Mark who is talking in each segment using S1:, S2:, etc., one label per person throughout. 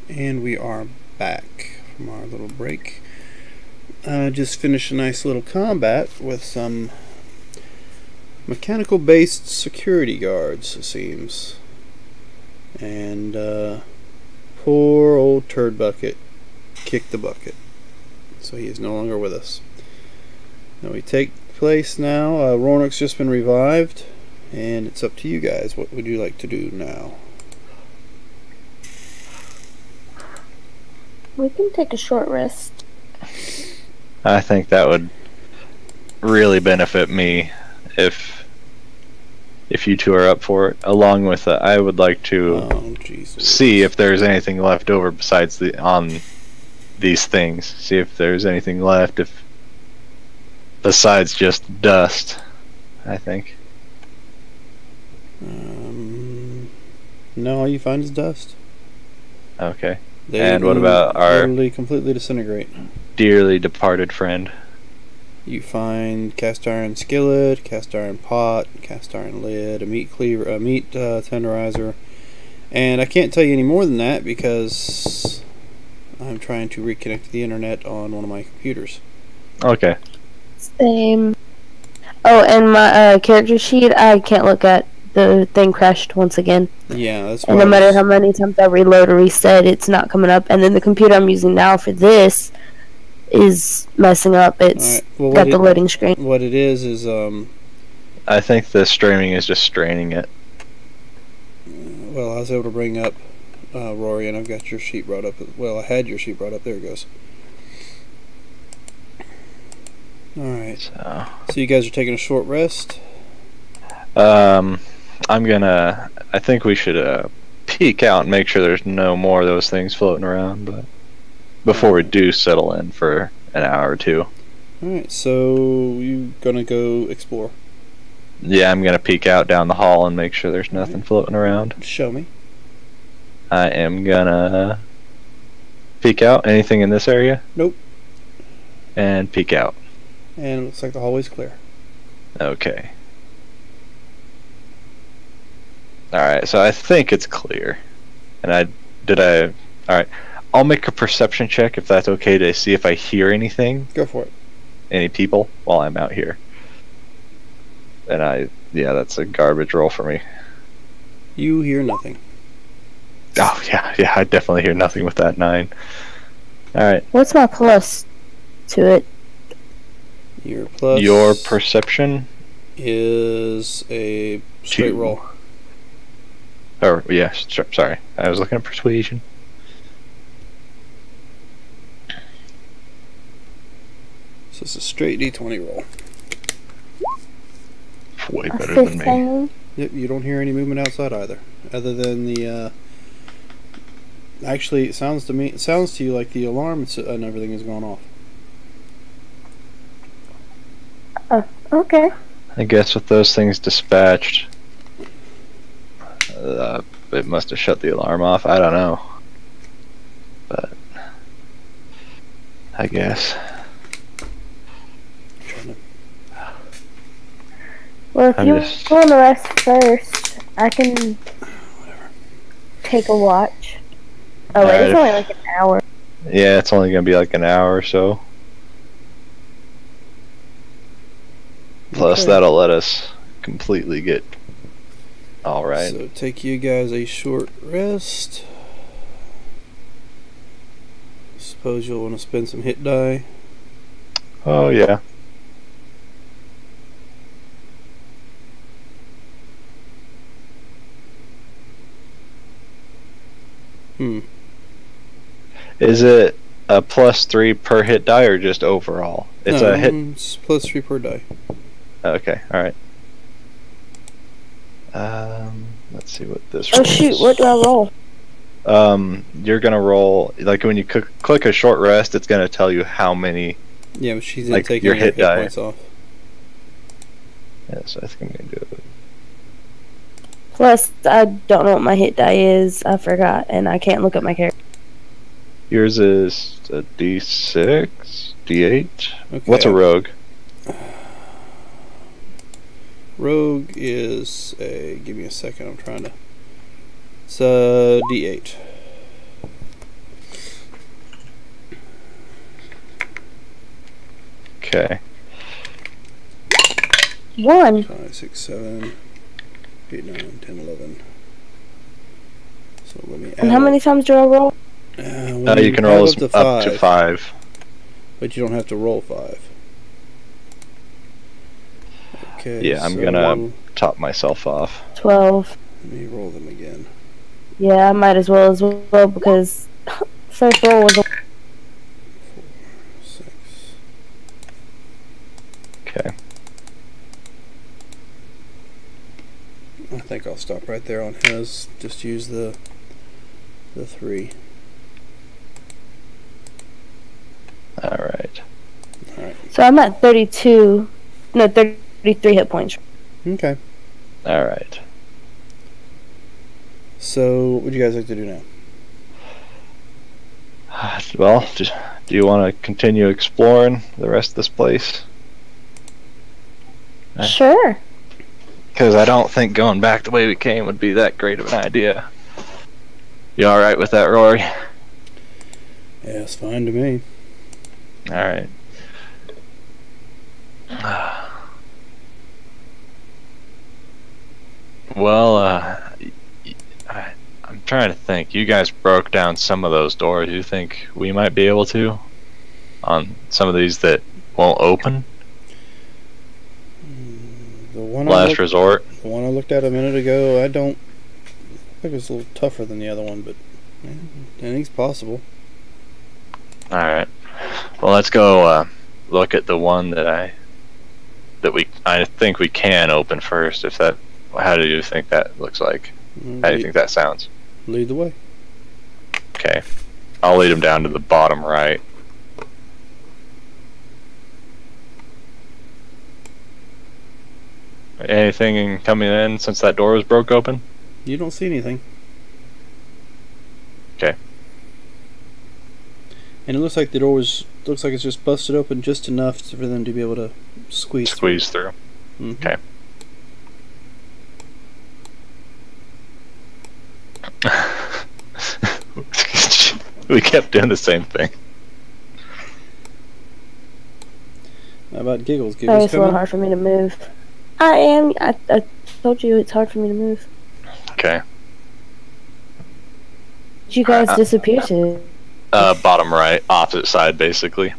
S1: And we are back from our little break. Just finished a nice little combat with some mechanical based security guards, it seems. And poor old Turd Bucket kicked the bucket. So he is no longer with us. Now we take place now. Roanoke's just been revived. And it's up to you guys. What would you like to do now?
S2: We can take a short rest.
S3: I think that would really benefit me if you two are up for it. Along with I would like to see if there's anything left over besides these things. See if there's anything left besides just dust, I think.
S1: No, all you find is dust.
S3: Okay. And what about our
S1: literally completely disintegrate?
S3: Dearly departed friend?
S1: You find cast iron skillet, cast iron pot, cast iron lid, a meat cleaver, a meat tenderizer, and I can't tell you any more than that because I'm trying to reconnect to the internet on one of my computers.
S3: Okay.
S2: Same. Oh, and my character sheet I can't look at. The thing crashed once again.
S1: Yeah, that's.
S2: And no matter how many times I reload or reset, it's not coming up. And then the computer I'm using now for this is messing up. It's got the loading screen.
S1: What it is
S3: I think the streaming is just straining it.
S1: Well, I was able to bring up Rory, and I've got your sheet brought up. Well, I had your sheet brought up. There it goes. All right. So you guys are taking a short rest.
S3: I think we should peek out and make sure there's no more of those things floating around, but before we do settle in for an hour or two.
S1: Alright, so you gonna go explore?
S3: Yeah, I'm gonna peek out down the hall and make sure there's nothing floating around.
S1: Show me.
S3: I am gonna peek out. Anything in this area?
S1: Nope.
S3: And peek out.
S1: And it looks like the hallway's clear.
S3: Okay. Alright, so I think it's clear. And alright. I'll make a perception check if that's okay to see if I hear anything.
S1: Go for it.
S3: Any people while I'm out here. And yeah, that's a garbage roll for me.
S1: You hear nothing.
S3: Oh, yeah, I definitely hear nothing with that 9. Alright.
S2: What's my plus to it?
S3: Your perception
S1: is a straight roll.
S3: Oh, yeah, sorry. I was looking at persuasion.
S1: So it's a straight D20 roll.
S3: Way better than me.
S1: Yep, you don't hear any movement outside either. Other than the, actually, it sounds to you like the alarm and everything has gone off.
S2: Okay.
S3: I guess with those things dispatched, it must have shut the alarm off. I don't know. But I guess.
S2: Well, if you want to rest first, I can take a watch. Oh, wait, it's only like an hour.
S3: Yeah, it's only going to be like an hour or so. Plus, that'll let us completely get alright.
S1: So, take you guys a short rest. Suppose you'll want to spend some hit die.
S3: Oh, yeah. Is it a +3 per hit die or just overall? It's a hit.
S1: It's +3 per die.
S3: Okay, alright. Let's see what this.
S2: Oh shoot! What do I roll?
S3: You're gonna roll like when you click a short rest. It's gonna tell you how many.
S1: Yeah, but she's
S3: like
S1: taking
S3: your hit die
S1: points off.
S3: Yeah, so I think I'm gonna do it.
S2: Plus, I don't know what my hit die is. I forgot, and I can't look at my character.
S3: Yours is a D6, D8. Okay. What's a rogue?
S1: Rogue is a. Give me a second. I'm trying to. It's a D8.
S3: Okay.
S2: 1.
S1: 5, 6, 7, 8, 9, 10, 11. So let me add.
S2: And how many times do I roll?
S3: You can roll up to 5.
S1: But you don't have to roll 5. Okay.
S3: Yeah, I'm gonna top myself off.
S2: 12.
S1: Let me roll them again.
S2: Yeah, I might as well because first roll was
S1: 4, 6.
S3: Okay.
S1: I think I'll stop right there on his. Just use the 3.
S3: Alright.
S2: So I'm at 32. No, 33 hit points.
S1: Okay.
S3: Alright.
S1: So, what would you guys like to do now?
S3: Well, do you want to continue exploring the rest of this place?
S2: Sure.
S3: Because I don't think going back the way we came would be that great of an idea. You alright with that, Rory?
S1: Yeah, it's fine to me.
S3: Alright. Well, I'm trying to think. You guys broke down some of those doors. You think we might be able to? On some of these that won't open?
S1: The one
S3: Last resort?
S1: The one I looked at a minute ago, I think it's a little tougher than the other one, but anything's possible.
S3: Alright. Well, let's go look at the one that I think we can open first. How do you think that looks like? How do you think that sounds?
S1: Lead the way.
S3: Okay. I'll lead him down to the bottom right. Anything coming in since that door was broke open?
S1: You don't see anything.
S3: Okay.
S1: And it looks like the door looks like it's just busted open just enough for them to be able to squeeze
S3: through.
S1: Mm-hmm.
S3: Okay. We kept doing the same thing.
S1: How about Giggles?
S2: It's a little hard for me to move. I told you it's hard for me to move.
S3: Okay.
S2: Did you guys disappear to?
S3: Bottom right, opposite side, basically.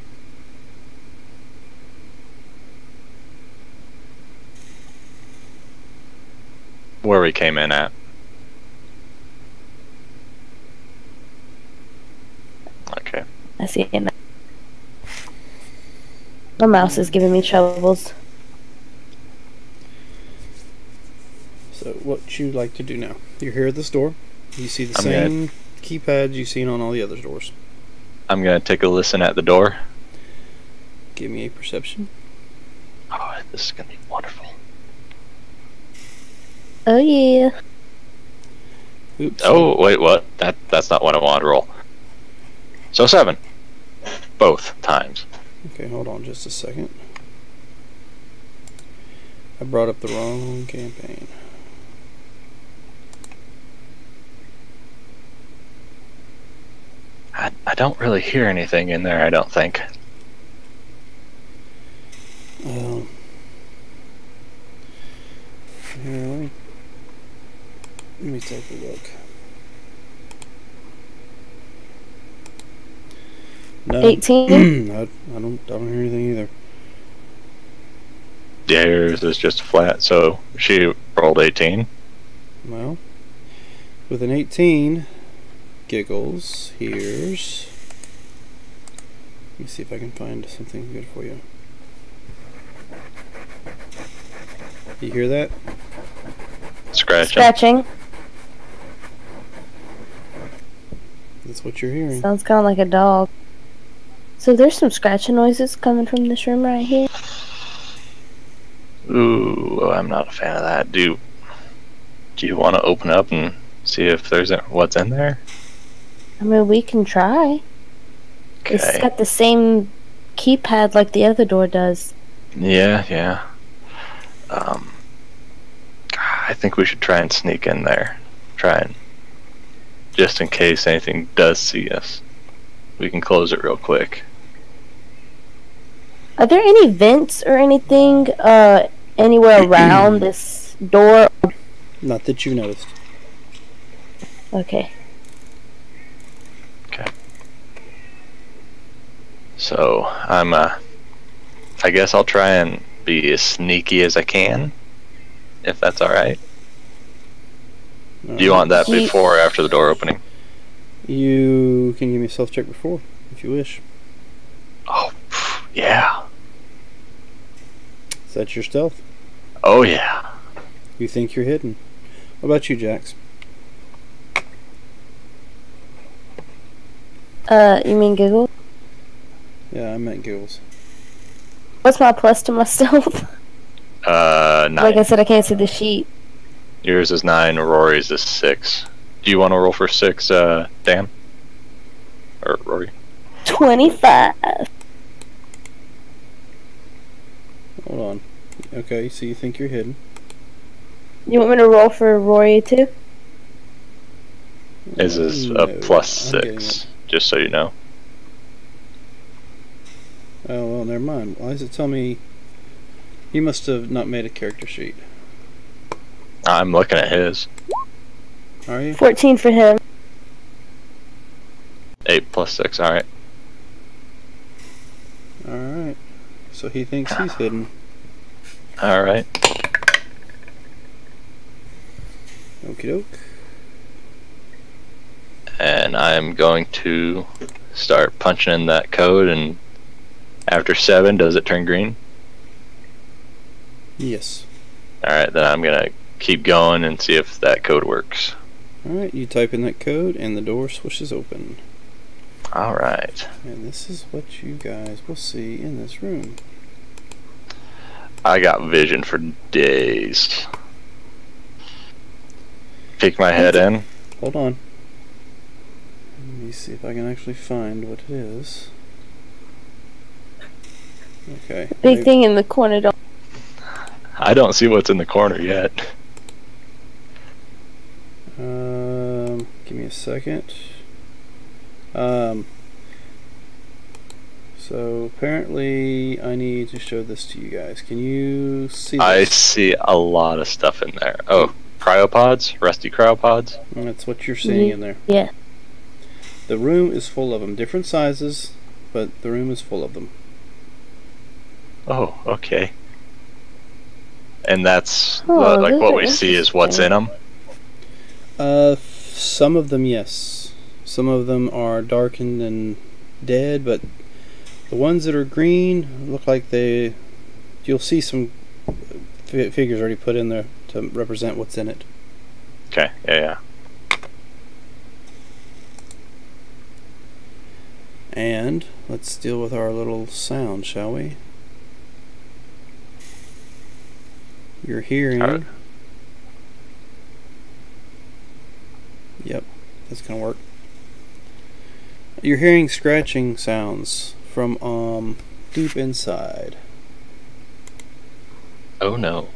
S3: Where we came in at. Okay.
S2: I see it now. My mouse is giving me troubles.
S1: So what you like to do now? You're here at this door. You see the same keypads you've seen on all the other doors.
S3: I'm gonna take a listen at the door.
S1: Give me a perception.
S3: Oh, this is gonna be wonderful.
S2: Oh yeah.
S1: Oops.
S3: Oh wait, what? That's not what I wanted to roll. So 7. Both times.
S1: Okay, hold on just a second. I brought up the wrong campaign.
S3: I don't really hear anything in there, I don't think.
S1: Here, let me take a look. No.
S2: 18?
S1: I don't hear anything either.
S3: Yeah, yours is just flat, so she rolled 18.
S1: Well, with an 18, Giggles hears. Let me see if I can find something good for you. You hear that?
S2: Scratching.
S1: That's what you're hearing.
S2: Sounds kind of like a dog. So there's some scratching noises coming from this room right here.
S3: Ooh, I'm not a fan of that. Do you want to open up and see if there's what's in there?
S2: I mean, we can try.
S3: Okay.
S2: It's got the same keypad like the other door does.
S3: Yeah. I think we should try and sneak in there. Just in case anything does see us. We can close it real quick.
S2: Are there any vents or anything anywhere around this door?
S1: Not that you noticed.
S2: Okay.
S3: Okay. So I guess I'll try and be as sneaky as I can, if that's all right. Do you want that before or after the door opening?
S1: You can give me a stealth check before, if you wish.
S3: Oh, yeah.
S1: Is that your stealth?
S3: Oh, yeah.
S1: You think you're hidden. What about you, Jax?
S2: You mean Giggle?
S1: Yeah, I meant giggles.
S2: What's my plus to my stealth?
S3: 9.
S2: Like I said, I can't see the sheet.
S3: Yours is 9, Rory's is 6. Do you want to roll for 6, Dan? Or Rory?
S2: 25.
S1: Hold on. Okay, so you think you're hidden.
S2: You want me to roll for Rory too?
S3: This is a plus 6, just so you know.
S1: Oh, well, never mind. Why does it tell me... You must have not made a character sheet.
S3: I'm looking at his.
S1: Are you?
S2: 14 for him.
S3: 8 plus 6, alright.
S1: Alright. So he thinks he's hidden.
S3: Alright.
S1: Okie doke.
S3: And I'm going to start punching in that code, and after 7, does it turn green?
S1: Yes.
S3: Alright, then I'm gonna keep going and see if that code works.
S1: Alright, you type in that code and the door swishes open.
S3: Alright.
S1: And this is what you guys will see in this room.
S3: I got vision for days. Peek my head in.
S1: Hold on. Let me see if I can actually find what it is. Okay.
S2: Big thing in the corner. Don't.
S3: I don't see what's in the corner yet.
S1: Give me a second. So apparently I need to show this to you guys. Can you see this?
S3: I see a lot of stuff in there. Oh, cryopods? Rusty cryopods?
S1: And that's what you're seeing in there.
S2: Yeah.
S1: The room is full of them. Different sizes, but the room is full of them.
S3: Oh, okay. And that's
S2: Oh,
S3: what we see is what's in them?
S1: Some of them, yes. Some of them are darkened and dead, but the ones that are green look like you'll see some figures already put in there to represent what's in it.
S3: Okay, yeah.
S1: And let's deal with our little sound, shall we? You're hearing...
S3: Right.
S1: Yep, that's gonna work. You're hearing scratching sounds from deep inside.
S3: Oh no.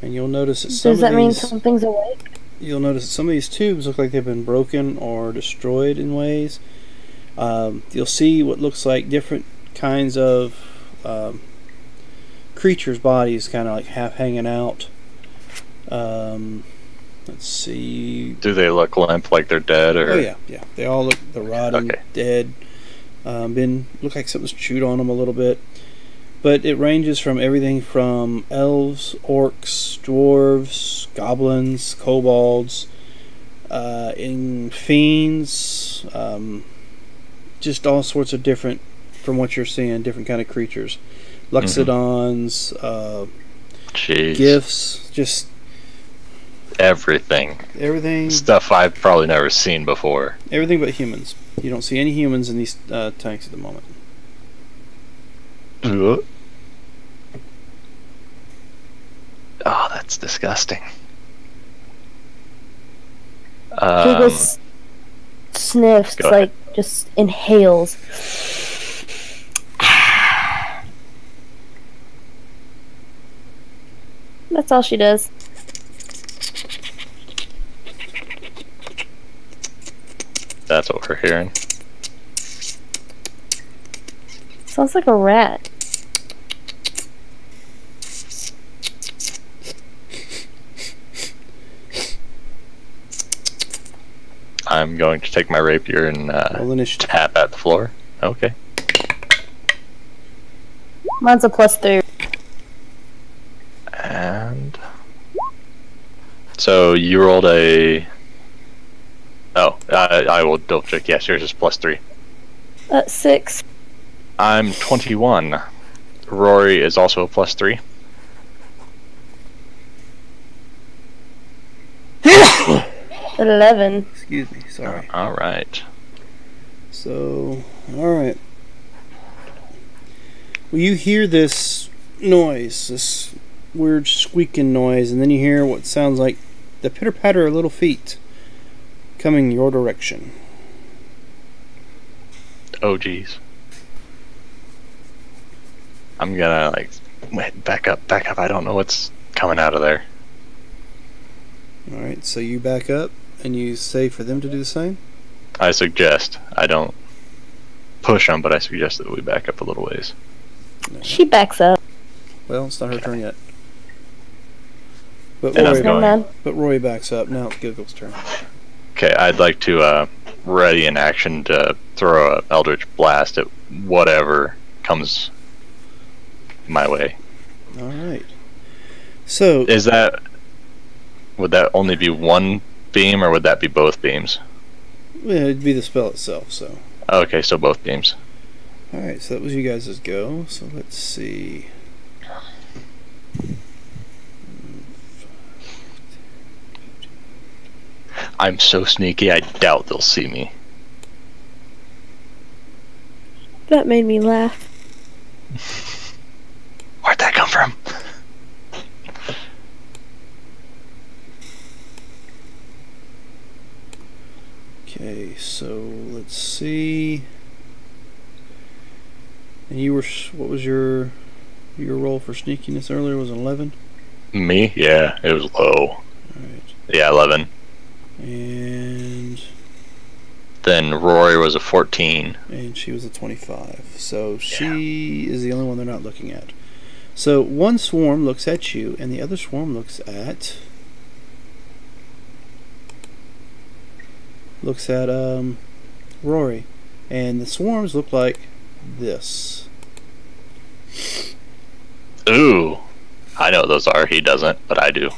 S1: And you'll notice that some
S2: Does that mean something's awake?
S1: You'll notice that some of these tubes look like they've been broken or destroyed in ways. You'll see what looks like different kinds of creatures' bodies kind of like half hanging out. Let's see.
S3: Do they look limp like they're dead? Or?
S1: Oh yeah. They all look, they're rotting, dead. Look like something's chewed on them a little bit. But it ranges from everything from elves, orcs, dwarves, goblins, kobolds, fiends, just all sorts of different, from what you're seeing, different kind of creatures. Luxodons, gifts, just
S3: everything. Stuff I've probably never seen before.
S1: Everything but humans. You don't see any humans in these tanks at the moment.
S3: Oh, that's disgusting.
S2: Google sniffs, like just inhales. That's all she does.
S3: That's what we're hearing.
S2: Sounds like a rat.
S3: I'm going to take my rapier and tap at the floor. Okay.
S2: Mine's a +3.
S3: And so you rolled a. Oh, I will double check. Yes, yours is +3.
S2: 6.
S3: I'm 21. Rory is also a +3.
S2: At 11.
S1: Excuse me, sorry.
S3: All right.
S1: So, all right. Well, you hear this noise, this weird squeaking noise, and then you hear what sounds like the pitter-patter of little feet coming your direction.
S3: Oh, geez. I'm gonna, like, wait, back up. I don't know what's coming out of there.
S1: Alright, so you back up, and you say for them to do the same?
S3: I suggest. I don't push them, but I suggest that we back up a little ways.
S1: No.
S2: She backs up.
S1: Well, it's not her turn yet. But Roy backs up. Now it's Giggle's turn.
S3: Okay, I'd like to ready in action to throw a Eldritch Blast at whatever comes my way.
S1: Alright. So would that only be one beam, or would that be both beams? Yeah, it'd be the spell itself, so.
S3: Okay, so both beams.
S1: Alright, so that was you guys' go. So let's see.
S3: I'm so sneaky, I doubt they'll see me.
S2: That made me laugh.
S3: Where'd that come from?
S1: Okay, so let's see. And you were, what was your roll for sneakiness earlier? Was it 11?
S3: Me? Yeah, it was low.
S1: Alright.
S3: Yeah, 11.
S1: And
S3: then Rory was a 14.
S1: And she was a 25. So she is the only one they're not looking at. So one swarm looks at you, and the other swarm looks at Rory. And the swarms look like this.
S3: Ooh. I know what those are. He doesn't, but I do.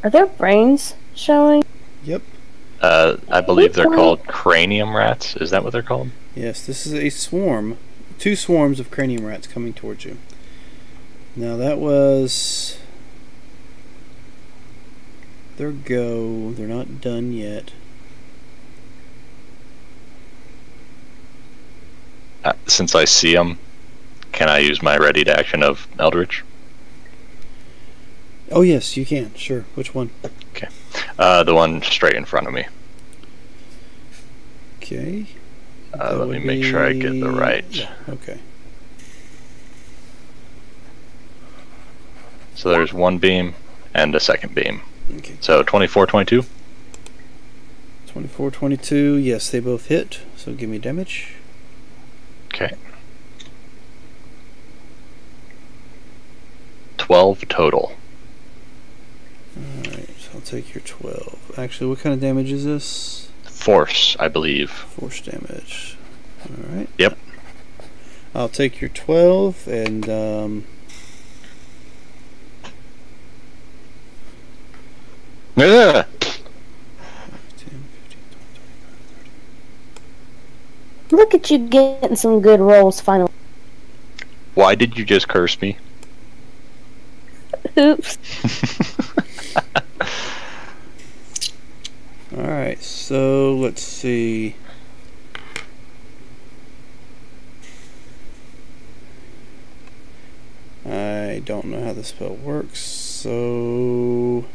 S2: Are there brains showing?
S1: Yep.
S3: I believe they're called cranium rats. Is that what they're called?
S1: Yes, this is a swarm. 2 swarms of cranium rats coming towards you. Now that was their go. They're not done yet.
S3: Since I see them, can I use my ready to action of Eldritch?
S1: Oh yes, you can. Sure. Which one?
S3: Okay. The one straight in front of me.
S1: Okay.
S3: Let me make sure I get the right.
S1: Yeah, okay.
S3: So there's one beam and a second beam.
S1: Okay.
S3: So 24, 22?
S1: 24, 22. Yes, they both hit. So give me damage.
S3: Okay. 12 total.
S1: Alright, so I'll take your 12. Actually, what kind of damage is this?
S3: Force, I believe.
S1: Force damage. Alright.
S3: Yep.
S1: I'll take your 12 and
S3: Yeah.
S1: 10, 15, 20, 25, 30.
S2: Look at you getting some good rolls finally.
S3: Why did you just curse me?
S2: Oops.
S1: Alright, so let's see. I don't know how the spell works, so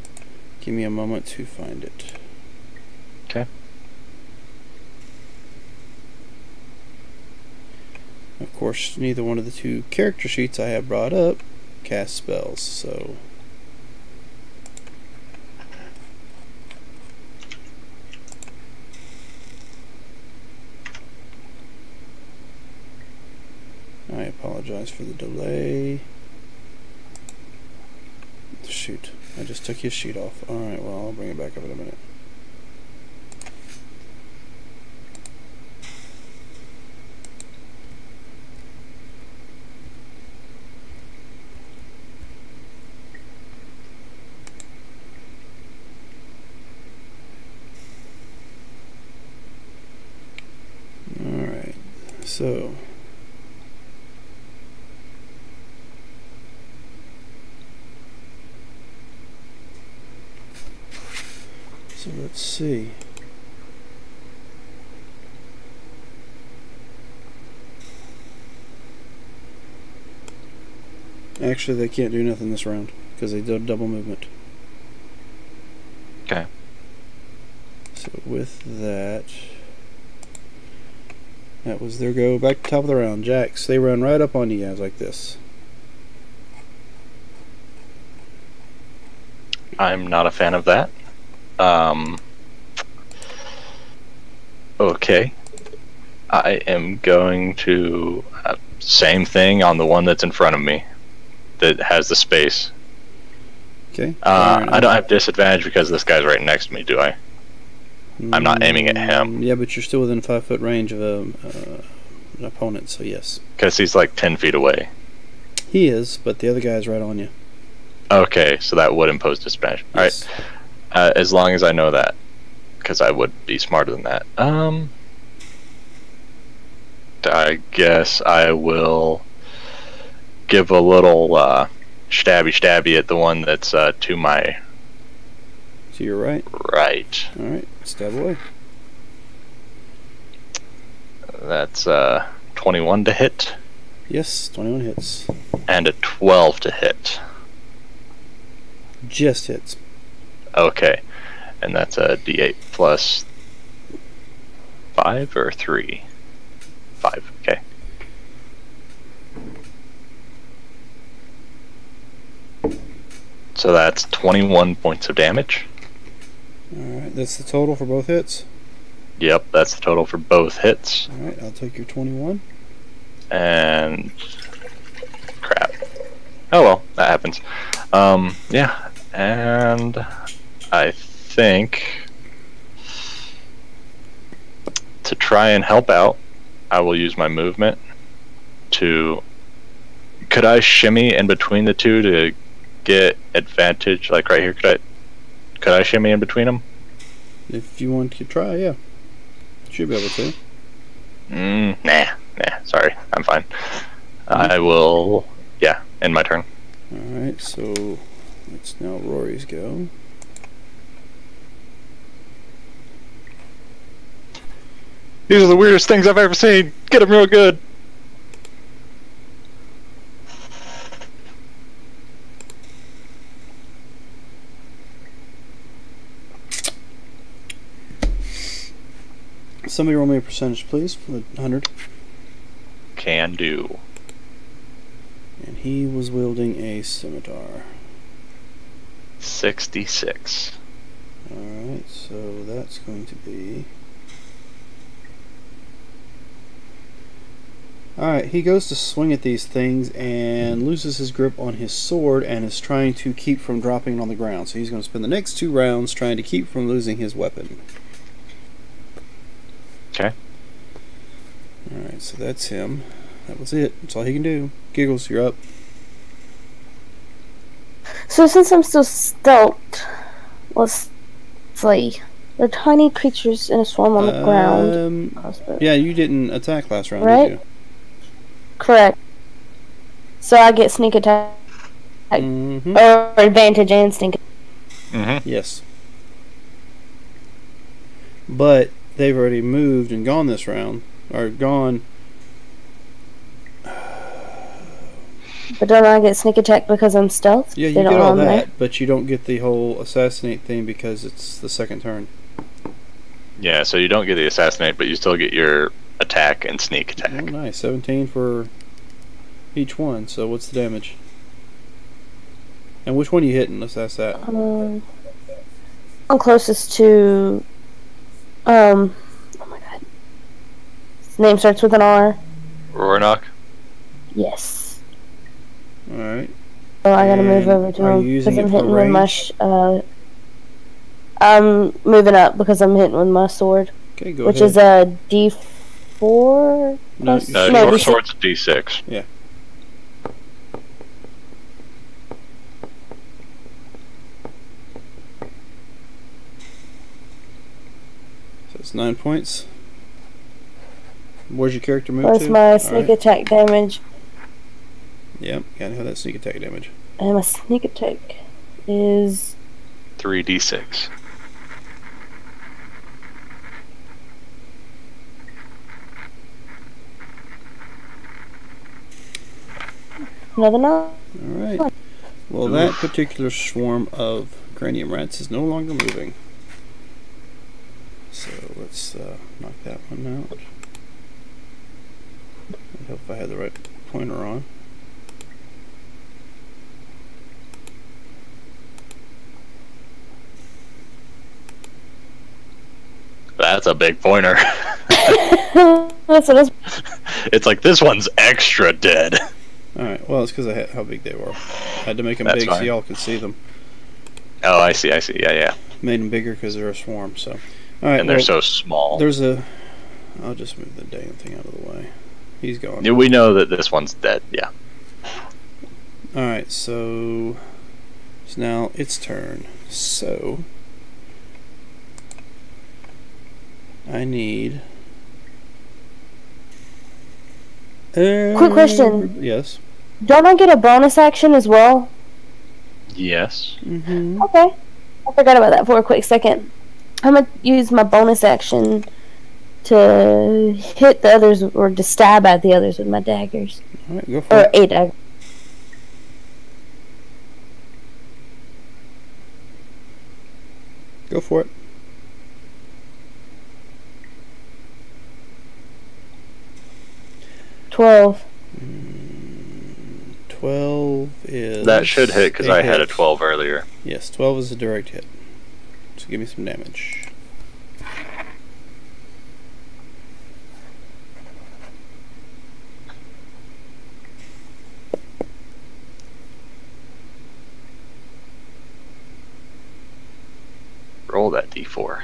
S1: give me a moment to find it.
S3: Okay.
S1: Of course, neither one of the 2 character sheets I have brought up cast spells, so I apologize for the delay. Shoot, I just took his sheet off. Alright, well, I'll bring it back up in a minute. Alright, so let's see. Actually, they can't do nothing this round because they did double movement.
S3: Okay.
S1: So with that, that was their go. Back to top of the round. Jacks, they run right up on you guys like this.
S3: I'm not a fan of that. Okay. I am going to same thing on the one that's in front of me that has the space.
S1: Okay.
S3: I don't have disadvantage because this guy's right next to me, do I? I'm not aiming at him.
S1: Yeah, but you're still within 5-foot range of an opponent, so yes.
S3: Because he's like 10 feet away.
S1: He is, but the other guy's right on you.
S3: Okay, so that would impose disadvantage.
S1: Yes.
S3: Alright. As long as I know that. Because I would be smarter than that. I guess I will give a little stabby at the one that's to my...
S1: To your right?
S3: Right.
S1: Alright, stab away.
S3: That's 21 to hit.
S1: Yes, 21 hits.
S3: And a 12 to hit.
S1: Just hits.
S3: Okay. And that's a D8 plus 5 or 3? 5, okay. So that's 21 points of damage.
S1: Alright, that's the total for both hits?
S3: Yep, that's the total for both hits.
S1: Alright, I'll take your 21.
S3: And... crap. Oh well, that happens. Yeah, and I think to try and help out, I will use my movement to... Could I shimmy in between the two to get advantage? Like right here, could I shimmy in between them?
S1: If you want to try, yeah. Should be able to.
S3: Nah, sorry, I'm fine. I will, yeah, end my turn.
S1: Alright, so it's now Rory's go.
S3: These are the weirdest things I've ever seen. Get them real good.
S1: Somebody roll me a percentage, please, for the 100.
S3: Can do.
S1: And he was wielding a scimitar.
S3: 66.
S1: Alright, so that's going to be... Alright, he goes to swing at these things and loses his grip on his sword and is trying to keep from dropping it on the ground. So he's going to spend the next 2 rounds trying to keep from losing his weapon.
S3: Okay.
S1: Alright, so that's him. That was it. That's all he can do. Giggles, you're up.
S2: So since I'm still stealthed, let's see. There are tiny creatures in a swarm on the ground.
S1: Yeah, you didn't attack last round,
S2: right?
S1: did you?
S2: Correct. So I get sneak attack. Or advantage and sneak attack.
S1: Yes. But they've already moved and gone this round. Or gone...
S2: But don't I get sneak attack because I'm stealth?
S1: Yeah, you get all that, but you don't get the whole assassinate thing because it's the second turn.
S3: Yeah, so you don't get the assassinate, but you still get your attack and sneak attack.
S1: Oh, nice. 17 for each one. So what's the damage? And which one are you hitting? Let's ask that.
S2: I'm closest to... oh my god. His name starts with an R.
S3: Roanoke?
S2: Yes.
S1: Alright.
S2: So I gotta move over to him because I'm hitting with my. I'm moving up because I'm hitting with my sword.
S1: Okay, go
S2: which
S1: ahead.
S2: Is a D4.
S3: No, short sword's a D6.
S1: Yeah. So it's 9 points. Where's your character move
S2: Plus
S1: to?
S2: my sneak attack damage.
S1: Yep, gotta have that sneak attack damage.
S2: And my sneak attack is
S3: 3d6.
S2: another 9.
S1: Alright. Well, that particular swarm of cranium rats is no longer moving. So let's knock that one out. I hope I had the right pointer on.
S3: That's a big pointer.
S2: That's what
S3: it's like this one's extra dead.
S1: Alright, well, it's because I had how big they were. I had to make them big so y'all could see them.
S3: Oh, I see, yeah.
S1: Made them bigger because they're a swarm, so. Alright,
S3: and they're so small.
S1: There's a... I'll just move the dang thing out of the way. He's gone.
S3: Yeah, we know that this one's dead, yeah.
S1: Alright, so... It's now its turn. So... I need...
S2: Quick question.
S1: Yes.
S2: Don't I get a bonus action as well?
S3: Yes.
S1: Mm-hmm.
S2: Okay. I forgot about that for a quick second. I'm going to use my bonus action to hit the others or to stab at the others with my daggers.
S1: Alright, go for it.
S2: Or 8 daggers.
S1: Go for it.
S2: $12.
S1: 12 is...
S3: That should hit because I had a 12 earlier.
S1: Yes, 12 is a direct hit. So give me some damage.
S3: Roll that d4.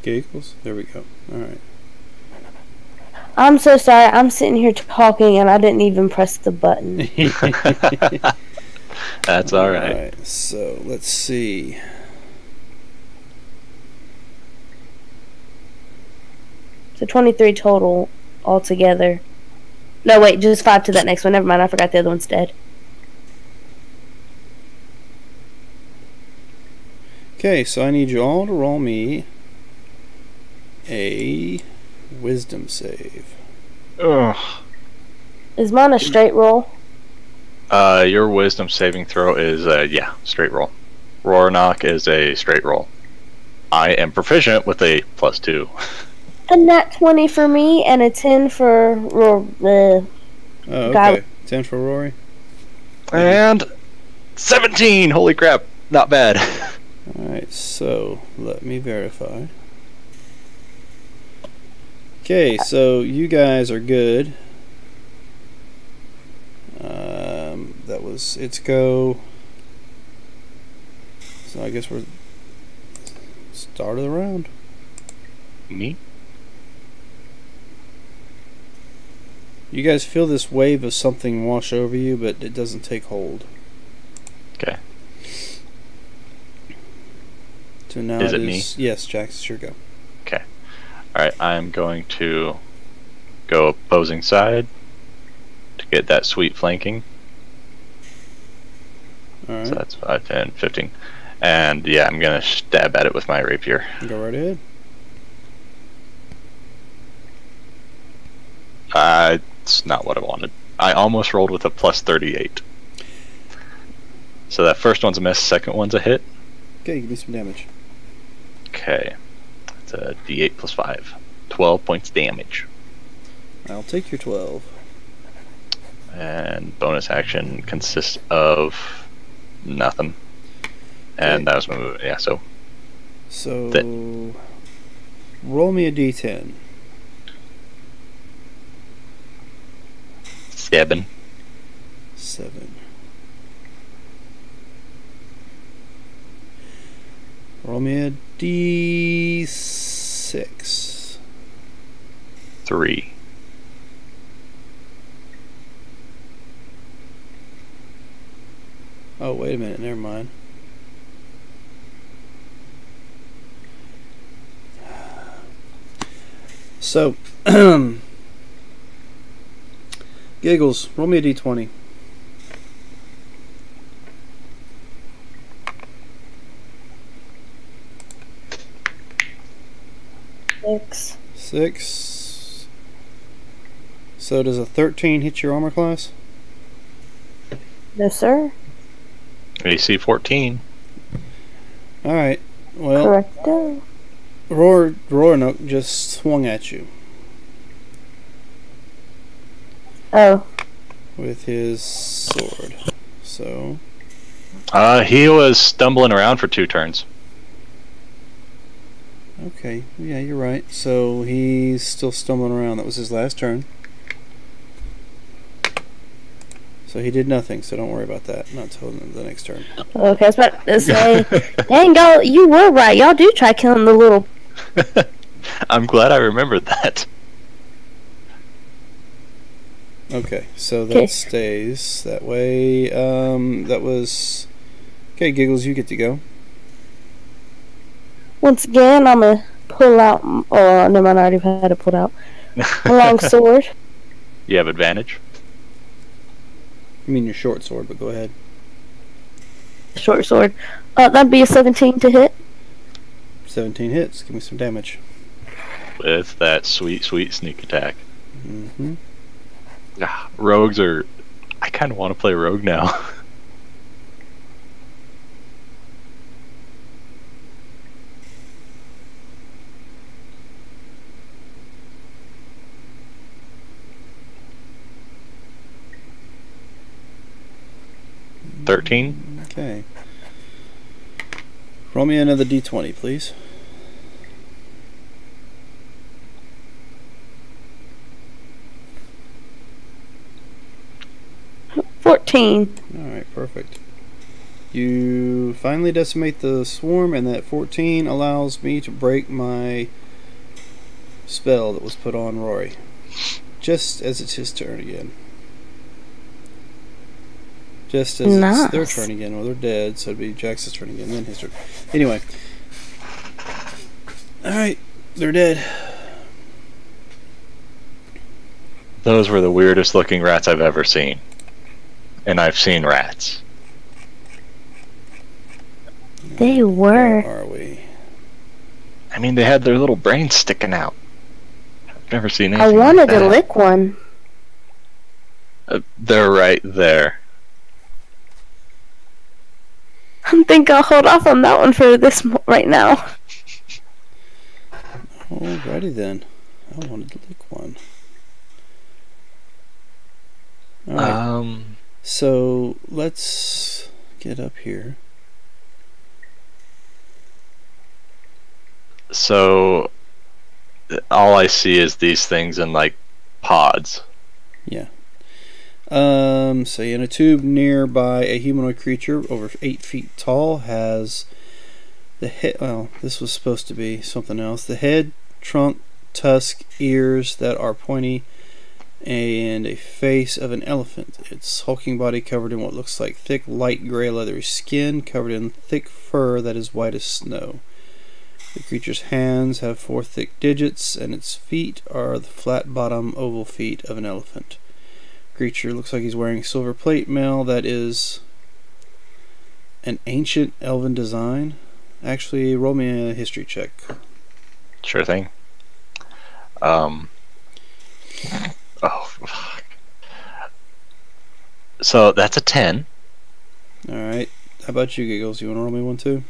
S1: Giggles? There we go. Alright.
S2: I'm so sorry. I'm sitting here talking and I didn't even press the button.
S3: That's alright.
S1: Alright, so let's see.
S2: So 23 total altogether. No, wait, just 5 to that next one. Never mind, I forgot the other one's dead.
S1: Okay, so I need you all to roll me a wisdom save.
S3: Ugh.
S2: Is mine a straight roll?
S3: Your wisdom saving throw is, yeah, straight roll. Roarnock is a straight roll. I am proficient with a +2.
S2: A nat 20 for me and a 10 for
S1: oh, okay. 10 for Rory.
S3: And 17! Holy crap, not bad.
S1: Alright, so let me verify. Okay, so you guys are good. That was its go. So I guess we're start of the round.
S3: Me?
S1: You guys feel this wave of something wash over you, but it doesn't take hold.
S3: Okay.
S1: So now
S3: is it me?
S1: Yes, Jax, it's your go.
S3: Okay. Alright, I'm going to go opposing side to get that sweet flanking.
S1: Alright.
S3: So that's 5, 10, 15. And yeah, I'm going to stab at it with my rapier.
S1: Go right ahead.
S3: It's not what I wanted. I almost rolled with a +38. So that first one's a miss, second one's a hit.
S1: Okay, give me some damage.
S3: Okay. It's a D8 + 5. 12 points damage.
S1: I'll take your 12.
S3: And bonus action consists of nothing. And
S1: Okay.
S3: that was my move. Yeah, so
S1: So, roll me a d10.
S3: 7.
S1: 7. Roll me a d6.
S3: 3.
S1: Oh, wait a minute. Never mind. So, Giggles, roll me a d20.
S2: 6.
S1: 6. So does a 13 hit your armor class?
S2: No, sir.
S3: AC 14.
S1: Alright, well,
S2: Correcto.
S1: Roanoke just swung at you
S2: Oh.
S1: with his sword. So,
S3: He was stumbling around for 2 turns.
S1: okay, yeah, you're right. So he's still stumbling around. That was his last turn. So he did nothing, so don't worry about that. Not until the next turn.
S2: Okay, I was about to say, dang, y'all, you were right. Y'all do try killing the little.
S3: I'm glad I remembered that.
S1: Okay, so that
S2: 'Kay.
S1: stays that way. That was... Okay, Giggles, you get to go.
S2: Once again, I'm gonna pull out. Oh, never mind, I already had it pulled out. A long sword.
S3: You have advantage.
S1: You mean your short sword, but go ahead.
S2: Short sword. That'd be a 17 to hit.
S1: 17 hits. Give me some damage.
S3: With that sweet, sweet sneak attack.
S1: Mm-hmm.
S3: Rogues are... I kind of want to play rogue now. $13.
S1: Okay. Roll me another d20, please.
S2: $14.
S1: Alright, perfect. You finally decimate the swarm, and that 14 allows me to break my spell that was put on Rory. Just as it's his turn again. Just as it's their turn again. Well, they're dead, so it'd be Jax's turn again, then his turn. Anyway. Alright, they're dead.
S3: Those were the weirdest looking rats I've ever seen. And I've seen rats.
S2: They were.
S1: Where are we?
S3: I mean, they had their little brains sticking out. I've never seen anything
S2: I wanted
S3: like that.
S2: to lick one.
S3: They're right there.
S2: I think I'll hold off on that one for this right now.
S1: Alrighty then. I wanted to lick one. Alright. So let's get up here.
S3: So all I see is these things in like pods.
S1: Yeah. So in a tube nearby, a humanoid creature over 8 feet tall has the head. Well, this was supposed to be something else. The head, trunk, tusk, ears that are pointy, and a face of an elephant. Its hulking body covered in what looks like thick, light gray leathery skin, covered in thick fur that is white as snow. The creature's hands have 4 thick digits, and its feet are the flat bottom oval feet of an elephant. Creature looks like he's wearing silver plate mail that is an ancient elven design. Actually, roll me a history check.
S3: Sure thing. Oh, fuck. So that's a 10.
S1: Alright. How about you, Giggles? You want to roll me one too?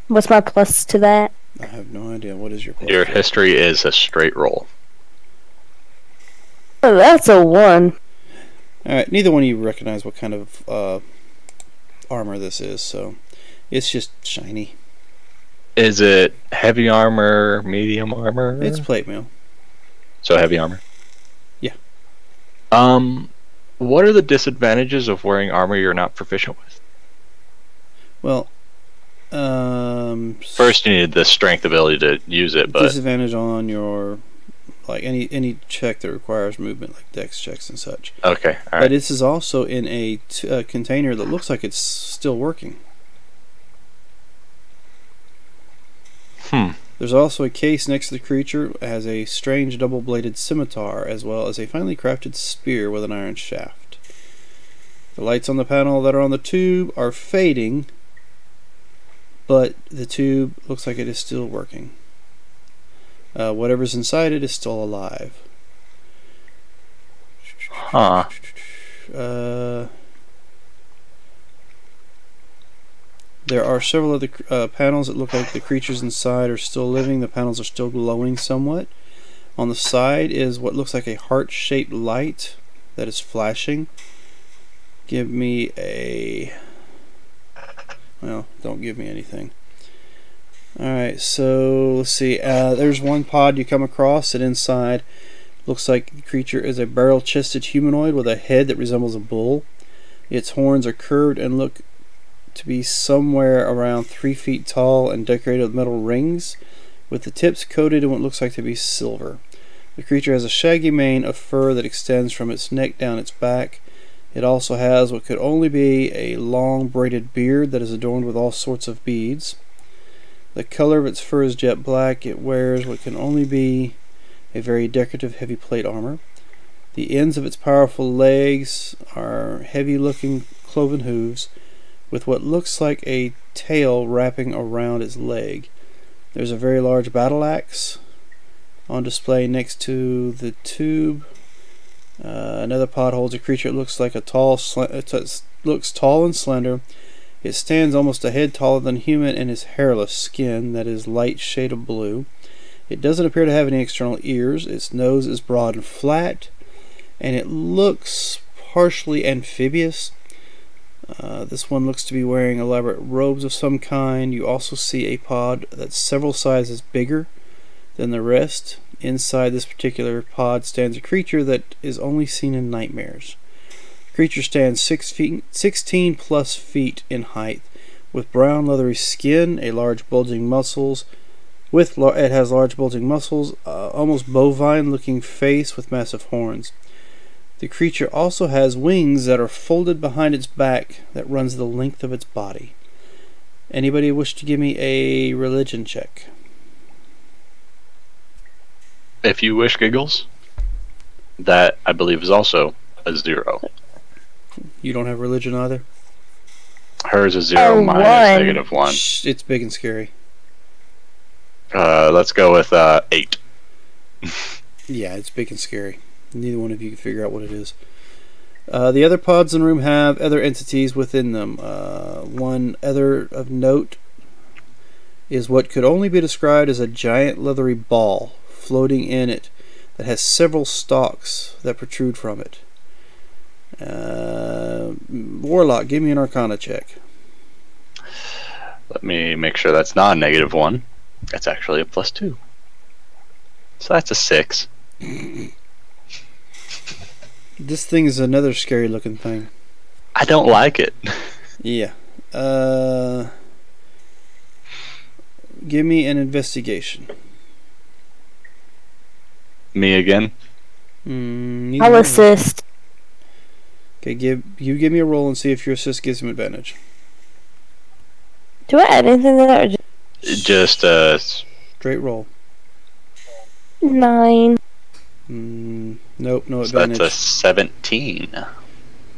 S2: What's my plus to that?
S1: I have no idea. What is your plus?
S3: Your history is a straight roll.
S2: Oh, that's a 1.
S1: Alright, neither one of you recognize what kind of armor this is, so It's just shiny.
S3: Is it heavy armor, medium armor?
S1: It's plate mail.
S3: So heavy armor.
S1: Yeah.
S3: What are the disadvantages of wearing armor you're not proficient with?
S1: Well,
S3: first you need the strength ability to use it, but
S1: disadvantage on your like any check that requires movement, like dex checks and such.
S3: Okay, all right.
S1: But this is also in a container that looks like it's still working. There's also a case next to the creature that has a strange double-bladed scimitar, as well as a finely crafted spear with an iron shaft. The lights on the panel that are on the tube are fading, but the tube looks like it is still working. Whatever's inside it is still alive.
S3: Huh.
S1: There are several other panels that look like the creatures inside are still living. The panels are still glowing somewhat. On the side is what looks like a heart-shaped light that is flashing. Give me a... Well, don't give me anything. Alright, so let's see. There's one pod you come across, and inside looks like the creature is a barrel-chested humanoid with a head that resembles a bull. Its horns are curved and look to be somewhere around 3 feet tall and decorated with metal rings, with the tips coated in what looks like to be silver. The creature has a shaggy mane of fur that extends from its neck down its back. It also has what could only be a long braided beard that is adorned with all sorts of beads. The color of its fur is jet black. It wears what can only be a very decorative heavy plate armor. The ends of its powerful legs are heavy looking cloven hooves, with what looks like a tail wrapping around its leg. There's a very large battle axe on display next to the tube. Another pod holds a creature that looks like looks tall and slender. It stands almost a head taller than human and is hairless skin that is light shade of blue. It doesn't appear to have any external ears. Its nose is broad and flat, and it looks partially amphibious. This one looks to be wearing elaborate robes of some kind. You also see a pod that's several sizes bigger than the rest. Inside this particular pod stands a creature that is only seen in nightmares. The creature stands 16 plus feet in height, with brown leathery skin, it has large bulging muscles, almost bovine-looking face with massive horns. The creature also has wings that are folded behind its back that runs the length of its body. Anybody wish to give me a religion check?
S3: If you wish, Giggles. That, I believe, is also a 0.
S1: You don't have religion either?
S3: Hers is 0, mine is -1.
S1: Shh, it's big and scary.
S3: Let's go with 8.
S1: Yeah, it's big and scary. Neither one of you can figure out what it is. The other pods in the room have other entities within them. One other of note is what could only be described as a giant leathery ball floating in it that has several stalks that protrude from it. Warlock, give me an Arcana check.
S3: Let me make sure that's not a -1. That's actually a +2. So that's a 6.
S1: This thing is another scary looking thing.
S3: I don't like it.
S1: Yeah. Give me an investigation.
S3: Me again?
S2: I'll assist.
S1: Okay, give me a roll and see if your assist gives him advantage.
S2: Do I add anything to that? Or
S3: Just
S1: straight roll.
S2: 9.
S1: Nope, no
S3: so
S1: advantage.
S3: that's a 17.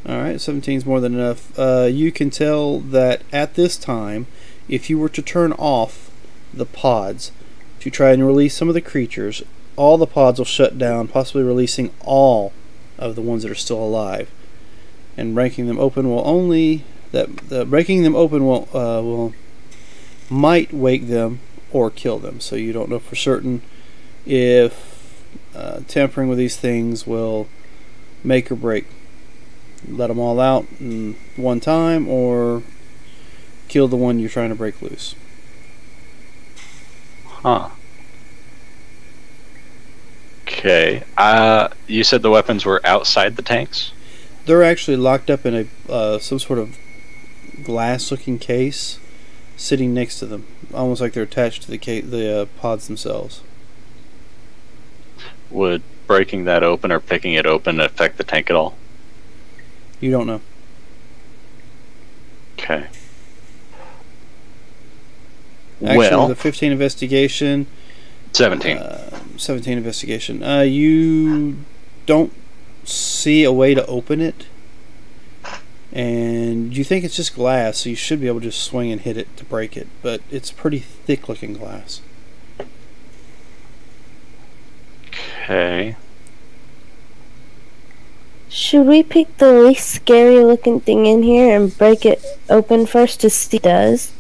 S1: Alright, 17 is more than enough. You can tell that at this time, if you were to turn off the pods to try and release some of the creatures, all the pods will shut down, possibly releasing all of the ones that are still alive. And breaking them open will might wake them or kill them. So you don't know for certain if tampering with these things will make or break. Let them all out in one time, or kill the one you're trying to break loose.
S3: Huh. Okay. You said the weapons were outside the tanks?
S1: They're actually locked up in a some sort of glass-looking case, sitting next to them, almost like they're attached to the pods themselves.
S3: Would breaking that open or picking it open affect the tank at all?
S1: You don't know.
S3: Okay.
S1: Actually, the 15 investigation.
S3: 17.
S1: 17 investigation. You don't see a way to open it, and you think it's just glass, so you should be able to just swing and hit it to break it, but it's pretty thick-looking glass.
S3: Okay.
S2: Should we pick the least scary-looking thing in here and break it open first to see what it does?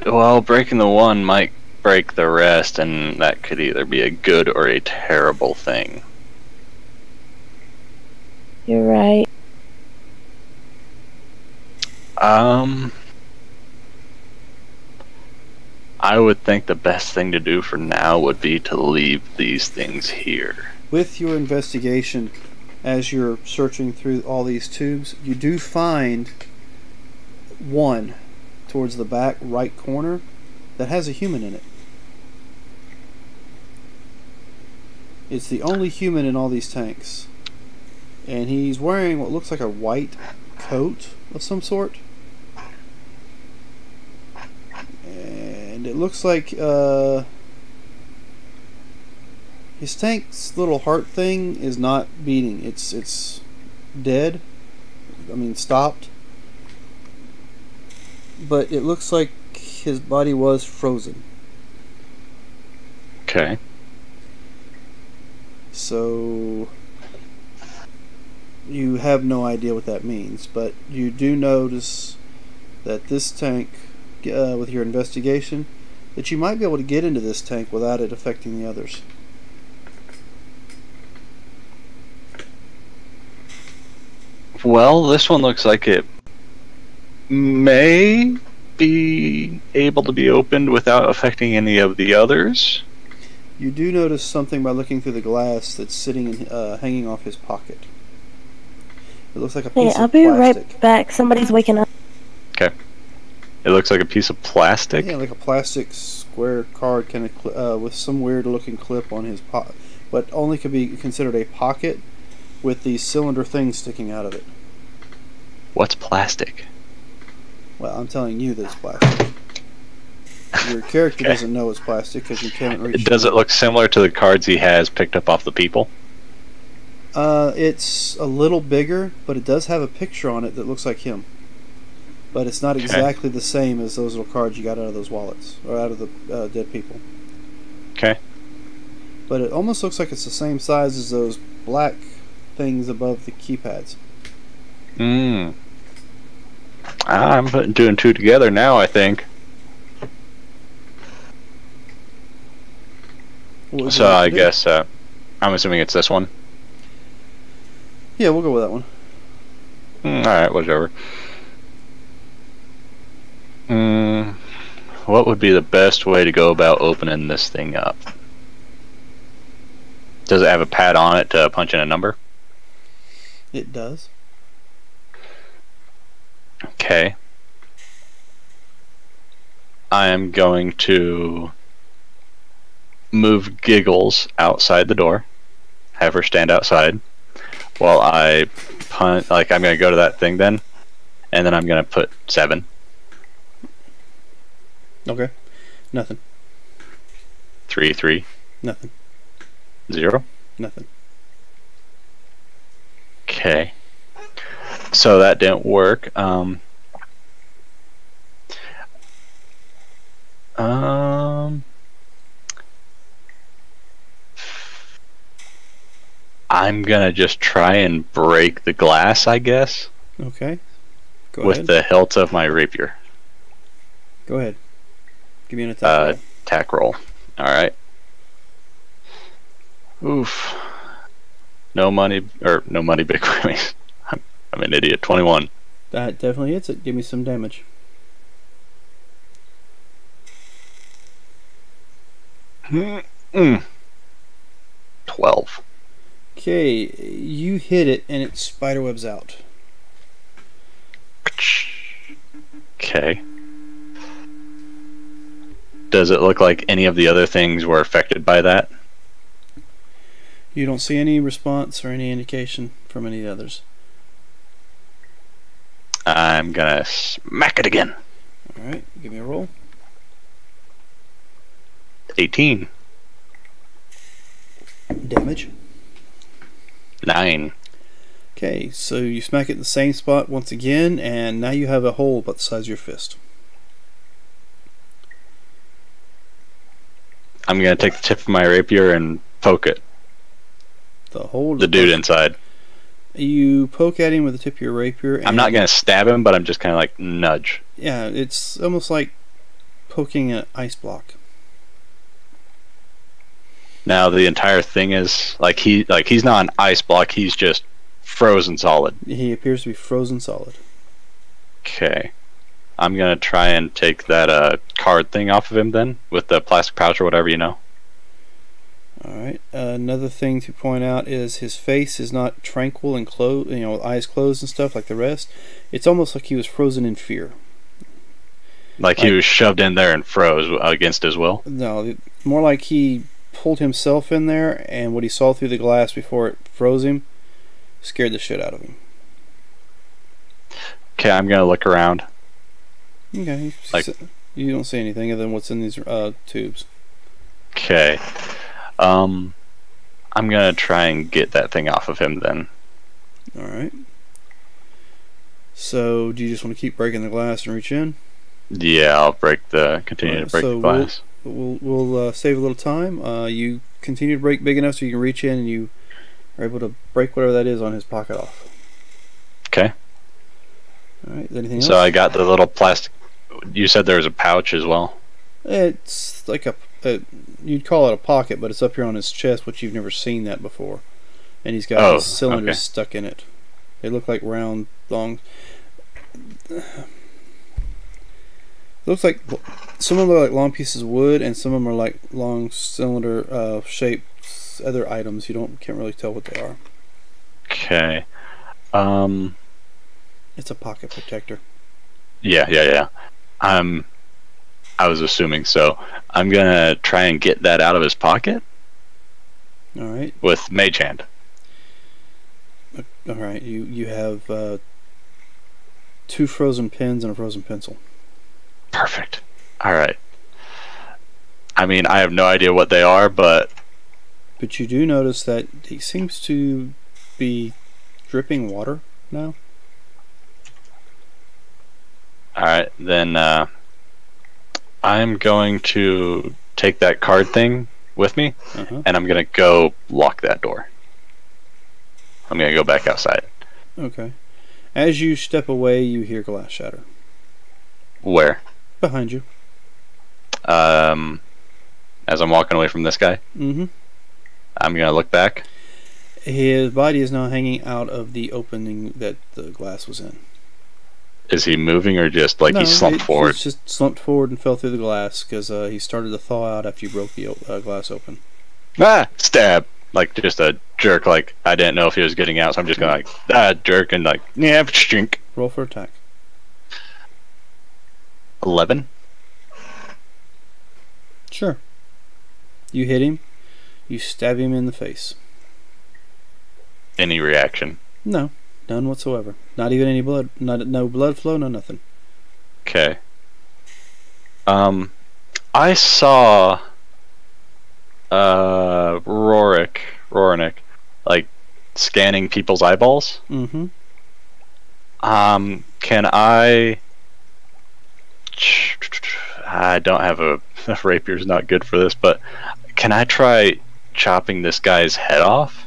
S3: Well, breaking the one might break the rest, and that could either be a good or a terrible thing.
S2: You're right.
S3: I would think the best thing to do for now would be to leave these things here.
S1: With your investigation, as you're searching through all these tubes, you do find one towards the back right corner that has a human in it. It's the only human in all these tanks. And he's wearing what looks like a white coat of some sort. And it looks like his tank's little heart thing is not beating. It's dead. I mean, stopped. But it looks like his body was frozen.
S3: Okay.
S1: So you have no idea what that means, but you do notice that this tank, with your investigation, that you might be able to get into this tank without it affecting the others.
S3: Well, this one looks like it may be able to be opened without affecting any of the others.
S1: You do notice something by looking through the glass that's sitting hanging off his pocket. It looks like a piece
S2: I'll
S1: of
S2: be
S1: plastic.
S2: right back. Somebody's waking up.
S3: Okay. It looks like a piece of plastic.
S1: Yeah, like a plastic square card kind of with some weird-looking clip on his pocket, but only could be considered a pocket with the cylinder thing sticking out of it.
S3: What's plastic?
S1: Well, I'm telling you that it's plastic. Your character doesn't know it's plastic because you can't reach.
S3: Does it look similar to the cards he has picked up off the people?
S1: It's a little bigger, but it does have a picture on it that looks like him. But it's not exactly the same as those little cards you got out of those wallets, or out of the dead people.
S3: Okay.
S1: But it almost looks like it's the same size as those black things above the keypads.
S3: I'm putting two and two together now, I think. So I guess I'm assuming it's this one.
S1: Yeah, we'll go with that one.
S3: Alright, whatever. What would be the best way to go about opening this thing up? Does it have a pad on it to punch in a number?
S1: It does.
S3: Okay. I am going to move Giggles outside the door. Have her stand outside while I punt. Like, I'm going to go to that thing then, and then I'm going to put 7.
S1: Okay. Nothing.
S3: 3, 3.
S1: Nothing.
S3: 0.
S1: Nothing.
S3: Okay. So that didn't work. I'm gonna just try and break the glass, I guess.
S1: Okay. Go
S3: with
S1: ahead.
S3: The hilt of my rapier.
S1: Go ahead. Give me an attack roll.
S3: Attack roll. Alright. Oof. No money, big whammies. I'm an idiot. 21.
S1: That definitely hits it. Give me some damage.
S3: 12.
S1: Okay, you hit it and it spiderwebs out.
S3: Okay. Does it look like any of the other things were affected by that?
S1: You don't see any response or any indication from any of the others.
S3: I'm gonna smack it again.
S1: Alright, give me a roll.
S3: 18.
S1: Damage.
S3: 9.
S1: Okay, so you smack it in the same spot once again, and now you have a hole about the size of your fist.
S3: I'm gonna take the tip of my rapier and poke it. The dude inside.
S1: You poke at him with the tip of your rapier. And
S3: I'm not gonna stab him, but I'm just kind of like nudge.
S1: Yeah, it's almost like poking an ice block.
S3: Now the entire thing is he's not an ice block. He's just frozen solid.
S1: He appears to be frozen solid.
S3: Okay, I'm gonna try and take that card thing off of him then with the plastic pouch or whatever, you know.
S1: Alright, another thing to point out is his face is not tranquil and closed, you know, with eyes closed and stuff like the rest. It's almost like he was frozen in fear.
S3: Like he was shoved in there and froze against his will?
S1: No, more like he pulled himself in there, and what he saw through the glass before it froze him scared the shit out of him.
S3: Okay, I'm gonna look around.
S1: Okay, you don't see anything other than what's in these tubes.
S3: Okay. I'm gonna try and get that thing off of him then.
S1: Alright. So, do you just want to keep breaking the glass and reach in?
S3: Yeah, I'll continue to break the glass.
S1: We'll save a little time. You continue to break big enough so you can reach in and you are able to break whatever that is on his pocket off.
S3: Okay.
S1: Alright, anything else?
S3: So I got the little plastic. You said there was a pouch as well?
S1: It's like you'd call it a pocket, but it's up here on his chest, which you've never seen that before. And he's got his cylinders stuck in it. They look like round, long. Looks like some of them are like long pieces of wood, and some of them are like long cylinder shaped other items. Can't really tell what they are.
S3: Okay.
S1: It's a pocket protector.
S3: Yeah. I was assuming so. I'm gonna try and get that out of his pocket.
S1: Alright.
S3: With Mage Hand.
S1: Alright, you have 2 frozen pens and a frozen pencil.
S3: Perfect. Alright. I mean, I have no idea what they are, but
S1: you do notice that he seems to be dripping water now.
S3: Alright, then I'm going to take that card thing with me, and I'm going to go lock that door. I'm going to go back outside.
S1: Okay. As you step away, you hear glass shatter.
S3: Where?
S1: Behind you.
S3: As I'm walking away from this guy?
S1: Mm-hmm.
S3: I'm going to look back.
S1: His body is now hanging out of the opening that the glass was in.
S3: Is he moving or just like he slumped forward?
S1: He's just slumped forward and fell through the glass because he started to thaw out after you broke the glass open.
S3: Ah! Stab! Like just a jerk, like I didn't know if he was getting out, so I'm just gonna jerk and like, yeah, drink.
S1: Roll for attack.
S3: 11?
S1: Sure. You hit him. You stab him in the face.
S3: Any reaction?
S1: No. None whatsoever. Not even any blood. No blood flow, no nothing.
S3: Okay. I saw Rorick like scanning people's eyeballs.
S1: Mm-hmm.
S3: Can I don't have a rapier's not good for this, but can I try chopping this guy's head off?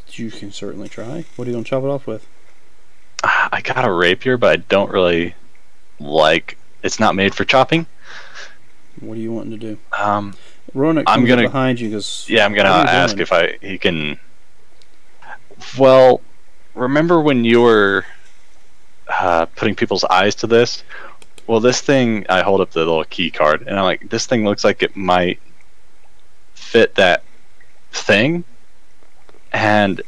S1: You can certainly try. What are you going to chop it off with?
S3: I got a rapier, but I don't really like. It's not made for chopping.
S1: What are you wanting to do?
S3: Ronak comes up
S1: behind you because.
S3: Yeah, I'm gonna ask if he can. Well, remember when you were putting people's eyes to this? well, this thing, I hold up the little key card, and I'm like, this thing looks like it might fit that thing, and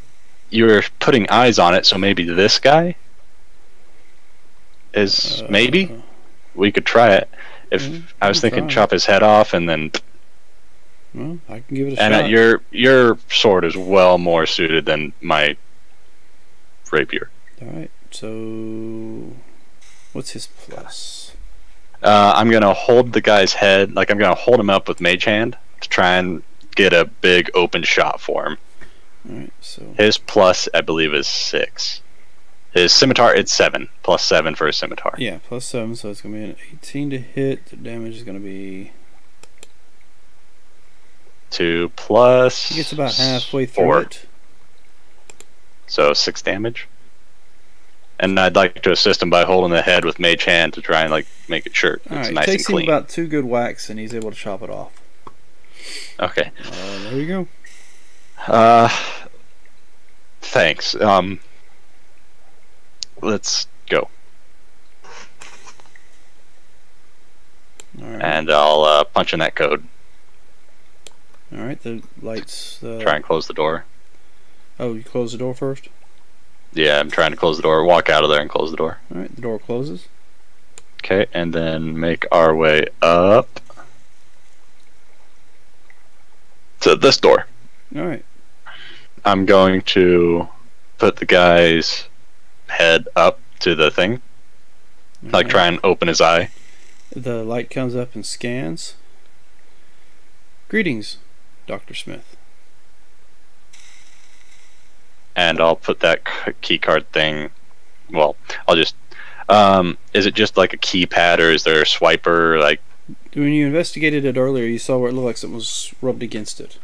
S3: you're putting eyes on it, so maybe this guy is maybe we could try it. If I was thinking chop his head off and then.
S1: Well, I can give it a
S3: shot.
S1: shot.
S3: And your sword is well more suited than my rapier.
S1: All right. So, what's his plus?
S3: I'm gonna hold the guy's head, like I'm gonna hold him up with Mage Hand to try and get a big open shot for him.
S1: All right. So
S3: his plus, I believe, is 6. His scimitar, it's 7 plus 7 for his scimitar.
S1: Yeah, plus 7, so it's gonna be an 18 to hit. The damage is gonna be
S3: 2 plus.
S1: He gets about halfway through
S3: 4.
S1: it.
S3: So 6 damage. And I'd like to assist him by holding the head with Mage Hand to try and like make it sure it's nice and clean.
S1: It takes him about 2 good whacks, and he's able to chop it off.
S3: Okay.
S1: There you go.
S3: Thanks. Let's go.
S1: All right.
S3: And I'll punch in that code.
S1: All right. The lights.
S3: Try and close the door.
S1: Oh, you close the door first?
S3: Yeah, I'm trying to close the door. Walk out of there and close the door.
S1: All right. The door closes.
S3: Okay, and then make our way up to this door.
S1: All right.
S3: I'm going to put the guy's head up to the thing, like try and open his eye.
S1: The light comes up and scans. Greetings, Dr. Smith.
S3: And I'll put that key card thing. Well, I'll just. Is it just like a keypad, or is there a swiper? Like
S1: when you investigated it earlier, you saw where it looked like something was rubbed against it.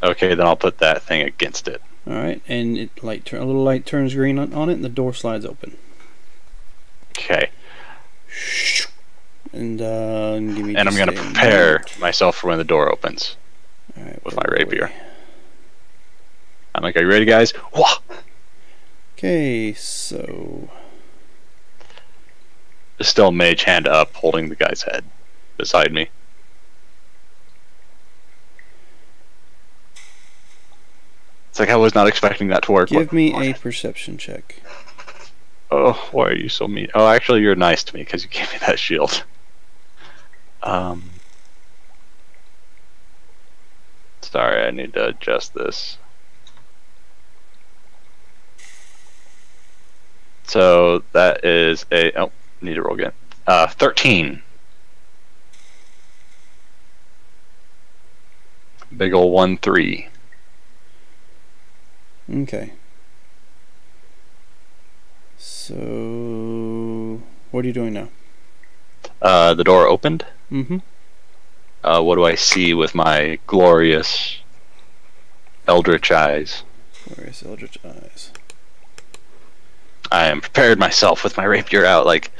S3: Okay, then I'll put that thing against it.
S1: All right, and a little light turns green on it, and the door slides open.
S3: Okay.
S1: And give me.
S3: And I'm gonna prepare myself for when the door opens.
S1: All right,
S3: with my rapier. I'm like, are you ready, guys? Wah!
S1: Okay, so.
S3: There's still Mage Hand up, holding the guy's head beside me. It's like I was not expecting that to work.
S1: Give me a perception check.
S3: Oh, why are you so mean? Oh, actually, you're nice to me because you gave me that shield. Sorry, I need to adjust this. So that is a... Oh, need to roll again. 13. Big ol' 1-3.
S1: Okay. So, what are you doing now?
S3: The door opened.
S1: Mm-hmm.
S3: What do I see with my glorious eldritch eyes?
S1: Glorious eldritch eyes.
S3: I am prepared myself with my rapier out, like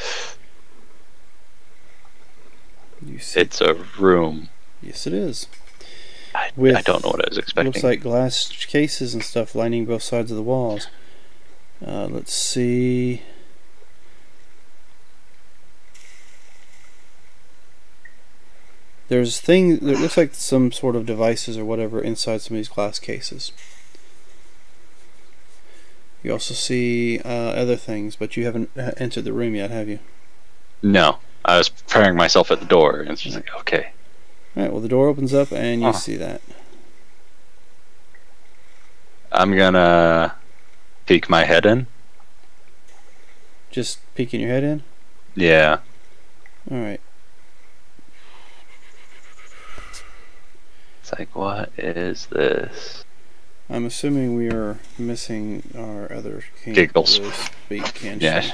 S1: you see.
S3: It's a room.
S1: Yes, it is.
S3: I don't know what I was expecting.
S1: Looks like glass cases and stuff lining both sides of the walls. Let's see. There's things that looks like some sort of devices or whatever inside some of these glass cases. You also see other things, but you haven't entered the room yet, have you?
S3: No, I was preparing myself at the door, and it's just like, okay.
S1: Alright, well the door opens up and you see that.
S3: I'm gonna peek my head in.
S1: Just peeking your head in?
S3: Yeah.
S1: Alright.
S3: It's like, what is this?
S1: I'm assuming we are missing our other king.
S3: Giggles. Yeah.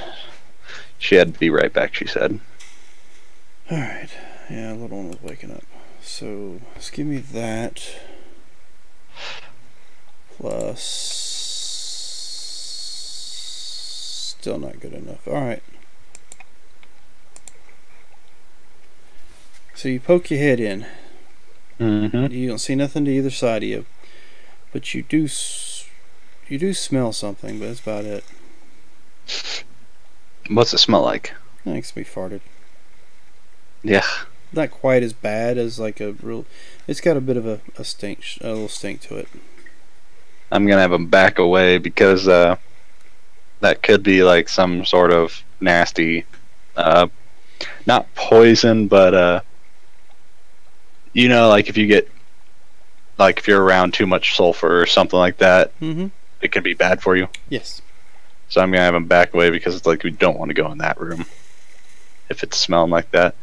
S3: She had to be right back, she said.
S1: Alright. Yeah, little one was waking up. So, let's give me that. Plus... Still not good enough. Alright. So you poke your head in.
S3: Mm-hmm.
S1: You don't see nothing to either side of you. But you do smell something, but that's about it.
S3: What's it smell like?
S1: Thanks, we farted.
S3: Yeah.
S1: Not quite as bad as like a real. It's got a bit of a stink, a little stink to it.
S3: I'm gonna have them back away because that could be like some sort of nasty, not poison, but you know, like if you get, like if you're around too much sulfur or something like that, it can be bad for you.
S1: Yes.
S3: So I'm gonna have them back away because it's like we don't want to go in that room if it's smelling like that.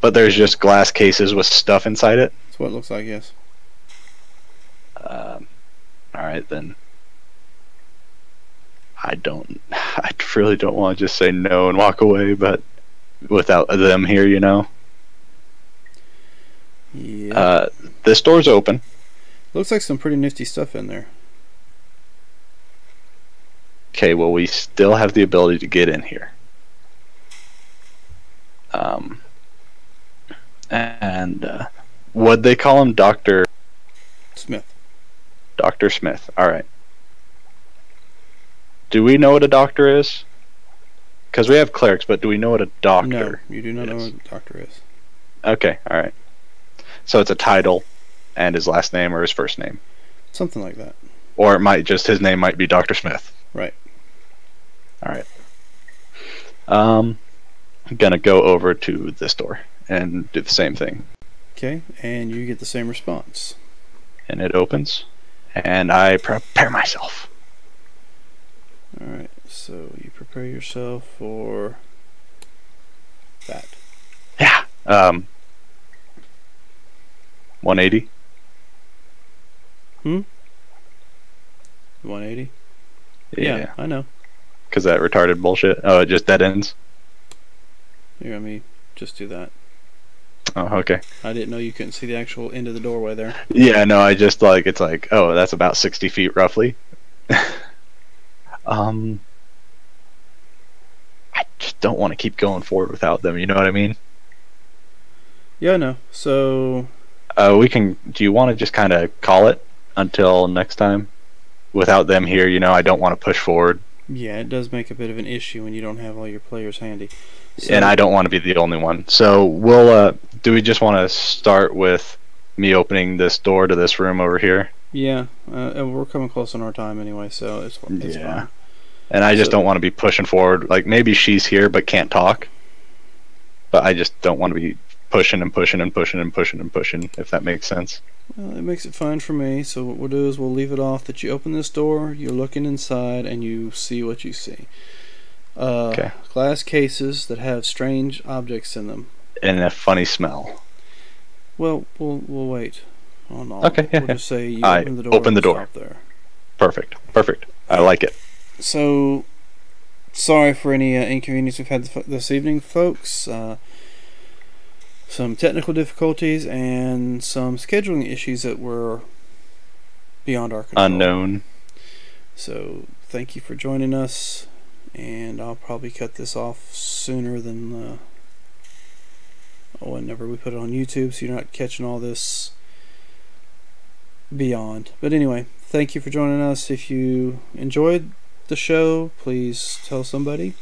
S3: But there's just glass cases with stuff inside it.
S1: That's what it looks like. Yes.
S3: Alright then. I really don't want to just say no and walk away, but without them here, you know.
S1: Yeah.
S3: This door's open.
S1: Looks like some pretty nifty stuff in there.
S3: Okay, well we still have the ability to get in here. And what'd they call him? Dr.
S1: Smith.
S3: Dr. Smith. Alright. Do we know what a doctor is? Because we have clerics, but do we know what a doctor
S1: No, you do not know what a doctor is.
S3: Okay, alright. So it's a title and his last name or his first name.
S1: Something like that.
S3: Or it might just, his name might be Dr. Smith.
S1: Right.
S3: Alright. I'm gonna go over to this door and do the same thing.
S1: Okay, and you get the same response.
S3: And it opens. And I prepare myself.
S1: Alright, so you prepare yourself for that.
S3: Yeah. 180.
S1: 180?
S3: Yeah.
S1: I know.
S3: Because that retarded bullshit. Oh, it just dead ends?
S1: Here, let me just do that.
S3: Oh, okay.
S1: I didn't know you couldn't see the actual end of the doorway there.
S3: Yeah, no, I just like, it's like, oh, that's about 60 feet roughly. I just don't want to keep going forward without them, you know what I mean?
S1: Yeah, I know. So...
S3: we can, do you want to just kind of call it until next time? Without them here, you know, I don't want to push forward.
S1: Yeah, it does make a bit of an issue when you don't have all your players handy. So,
S3: and I don't want to be the only one. So we'll, do we just want to start with me opening this door to this room over here?
S1: Yeah, and we're coming close on our time anyway, so it's fine.
S3: And I just don't want to be pushing forward. Like, maybe she's here but can't talk. But I just don't want to be pushing and pushing and pushing and pushing and pushing, if that makes sense.
S1: Well, it makes it fine for me, so what we'll do is we'll leave it off that you open this door, you're looking inside, and you see what you see.
S3: Okay.
S1: Glass cases that have strange objects in them.
S3: And a funny smell.
S1: Well, we'll wait on all.
S3: Okay, yeah.
S1: We'll just say you
S3: open the door.
S1: Stop there.
S3: Perfect. Perfect. I like it.
S1: So, sorry for any inconvenience we've had this evening, folks. Some technical difficulties and some scheduling issues that were beyond our control.
S3: Unknown.
S1: So, thank you for joining us, and I'll probably cut this off sooner than whenever we put it on YouTube, so you're not catching all this beyond. But anyway, thank you for joining us. If you enjoyed the show, please tell somebody.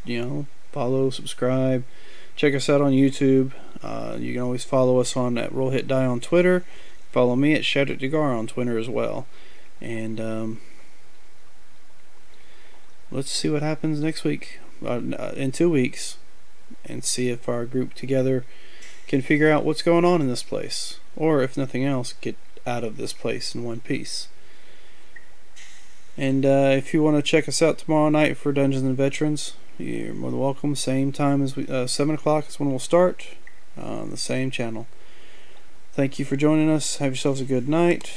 S1: You know, follow, subscribe, check us out on YouTube. You can always follow us on at Roll Hit Die on Twitter. Follow me at Shout It Degar on Twitter as well. And let's see what happens next week, in 2 weeks, and see if our group together can figure out what's going on in this place, or if nothing else, get out of this place in one piece. And if you want to check us out tomorrow night for Dungeons and Veterans, you're more than welcome. Same time as 7 o'clock is when we'll start on the same channel. Thank you for joining us. Have yourselves a good night.